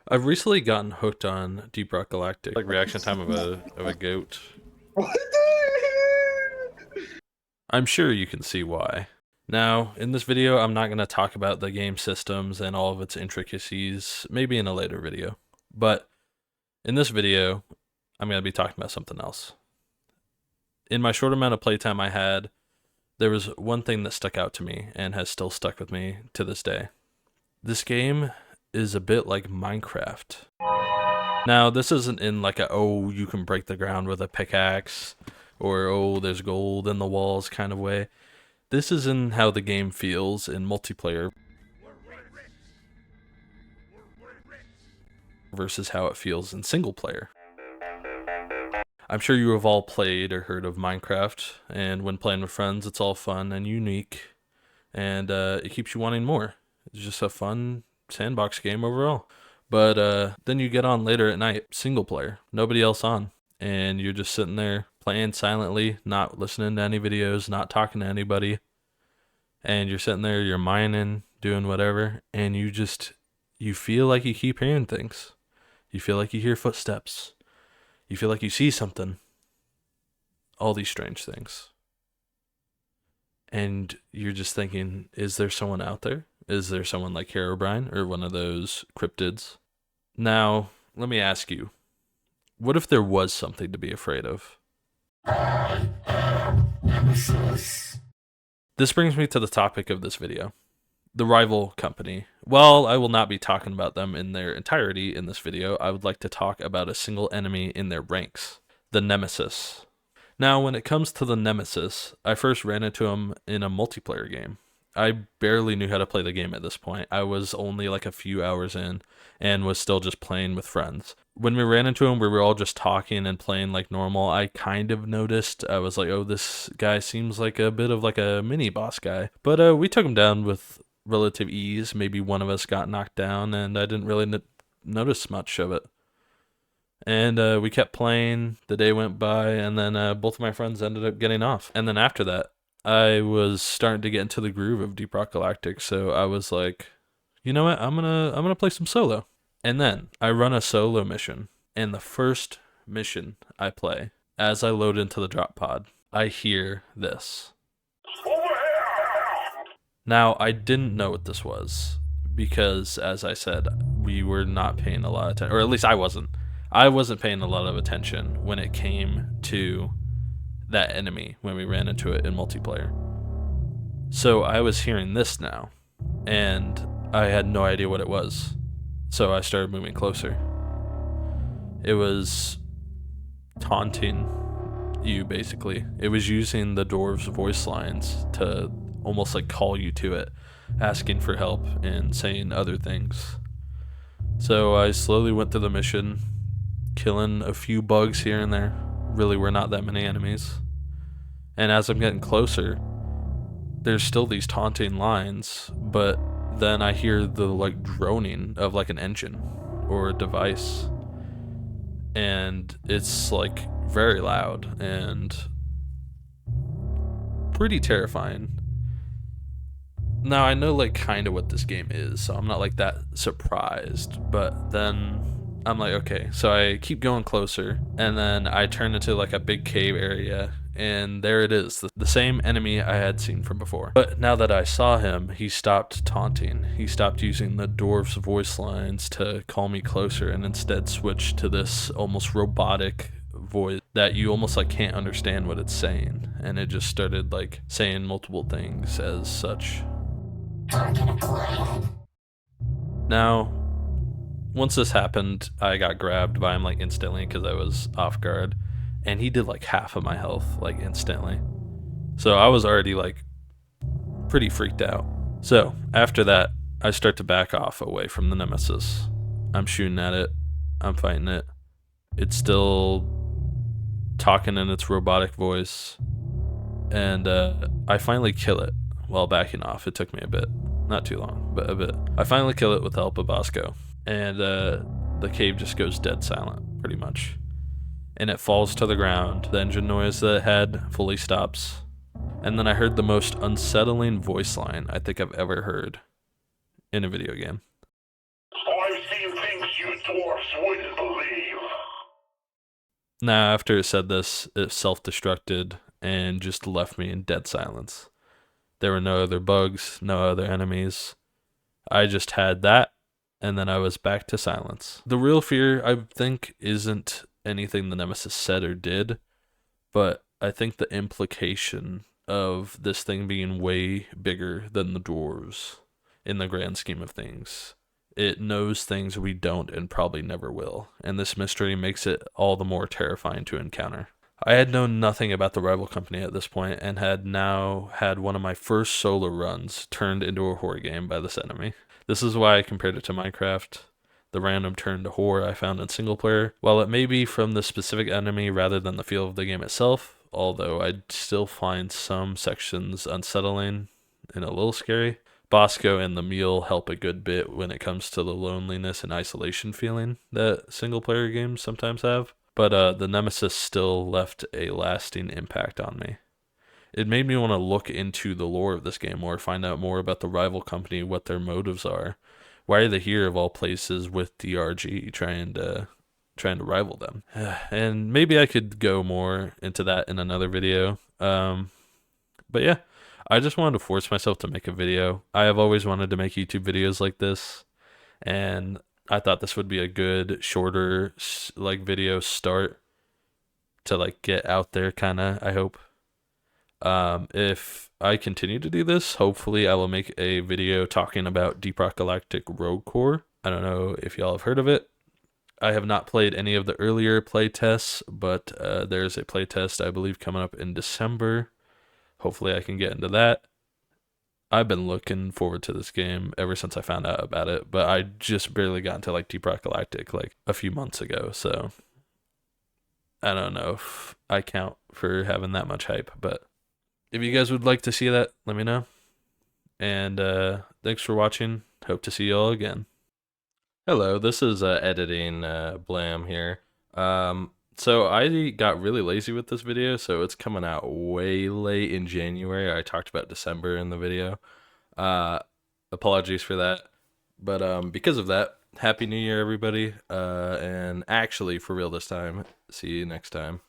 I've recently gotten hooked on Deep Rock Galactic, like reaction time of a goat. What? I'm sure you can see why. Now, in this video, I'm not going to talk about the game systems and all of its intricacies, maybe in a later video. But in this video, I'm going to be talking about something else. In my short amount of playtime I had, there was one thing that stuck out to me and has still stuck with me to this day. This game is a bit like Minecraft. Now, this isn't in like a, oh, you can break the ground with a pickaxe, or oh, there's gold in the walls kind of way. This is in how the game feels in multiplayer versus how it feels in single player. I'm sure you have all played or heard of Minecraft, and when playing with friends, it's all fun and unique, and it keeps you wanting more. It's just a fun sandbox game overall. But then you get on later at night, single player, nobody else on, and you're just sitting there playing silently, not listening to any videos, not talking to anybody, and you're sitting there, you're mining, doing whatever, and you feel like you keep hearing things. You feel like you hear footsteps. You feel like you see something. All these strange things. And you're just thinking, is there someone out there? Is there someone like Herobrine or one of those cryptids? Now, let me ask you, what if there was something to be afraid of? I am Nemesis. This brings me to the topic of this video. The rival company. While I will not be talking about them in their entirety in this video, I would like to talk about a single enemy in their ranks, the Nemesis. Now, when it comes to the Nemesis, I first ran into him in a multiplayer game. I barely knew how to play the game at this point. I was only like a few hours in and was still just playing with friends. When we ran into him, we were all just talking and playing like normal. I kind of noticed, I was like, oh, this guy seems like a bit of like a mini boss guy. But we took him down with relative ease. Maybe one of us got knocked down, and I didn't really notice much of it. And we kept playing. The day went by, and then both of my friends ended up getting off. And then after that, I was starting to get into the groove of Deep Rock Galactic, so I was like, you know what? I'm gonna play some solo. And then I run a solo mission, and the first mission I play, as I load into the drop pod, I hear this. Now, I didn't know what this was because, as I said, we were not paying a lot of attention, or at least I wasn't. I wasn't paying a lot of attention when it came to that enemy when we ran into it in multiplayer. So I was hearing this now, and I had no idea what it was. So I started moving closer. It was taunting you, basically. It was using the dwarves' voice lines to almost like call you to it, asking for help and saying other things. So I slowly went through the mission, killing a few bugs here and there. Really were not that many enemies. And as I'm getting closer, there's still these taunting lines, but then I hear the like droning of like an engine or a device. And it's like very loud and pretty terrifying. Now, I know like kind of what this game is, so I'm not like that surprised, but then I'm like, okay, so I keep going closer, and then I turn into like a big cave area, and there it is, the same enemy I had seen from before. But now that I saw him, he stopped taunting. He stopped using the dwarf's voice lines to call me closer, and instead switched to this almost robotic voice that you almost like can't understand what it's saying, and it just started like saying multiple things as such. Target acquired. Now, once this happened, I got grabbed by him like instantly because I was off guard, and he did like half of my health like instantly. So I was already like pretty freaked out. So after that, I start to back off away from the Nemesis. I'm shooting at it. I'm fighting it. It's still talking in its robotic voice, and I finally kill it while backing off. It took me a bit. Not too long, but a bit. I finally kill it with the help of Bosco, and the cave just goes dead silent, pretty much. And it falls to the ground. The engine noise that it had fully stops. And then I heard the most unsettling voice line I think I've ever heard in a video game. I've seen things you dwarfs wouldn't believe. Now, after it said this, it self-destructed and just left me in dead silence. There were no other bugs, no other enemies. I just had that, and then I was back to silence. The real fear, I think, isn't anything the Nemesis said or did, but I think the implication of this thing being way bigger than the dwarves in the grand scheme of things. It knows things we don't and probably never will, and this mystery makes it all the more terrifying to encounter. I had known nothing about the rival company at this point and had now had one of my first solo runs turned into a horror game by this enemy. This is why I compared it to Minecraft. The random turn to horror I found in single player, while it may be from the specific enemy rather than the feel of the game itself, although I'd still find some sections unsettling and a little scary. Bosco and the meal help a good bit when it comes to the loneliness and isolation feeling that single player games sometimes have, but the Nemesis still left a lasting impact on me. It made me want to look into the lore of this game more, find out more about the rival company, what their motives are. Why are they here of all places with DRG trying to rival them? And maybe I could go more into that in another video. But yeah, I just wanted to force myself to make a video. I have always wanted to make YouTube videos like this, and I thought this would be a good shorter like video start to like get out there kind of, I hope. If I continue to do this, hopefully I will make a video talking about Deep Rock Galactic Rogue Core. I don't know if y'all have heard of it. I have not played any of the earlier playtests, but there's a playtest I believe coming up in December. Hopefully I can get into that. I've been looking forward to this game ever since I found out about it, but I just barely got into like Deep Rock Galactic like a few months ago, so I don't know if I count for having that much hype, but if you guys would like to see that, let me know. And thanks for watching. Hope to see you all again. Hello, this is editing Blam here. So I got really lazy with this video, so it's coming out way late in January. I talked about December in the video. Apologies for that. But because of that, Happy New Year, everybody. And actually, for real this time, see you next time.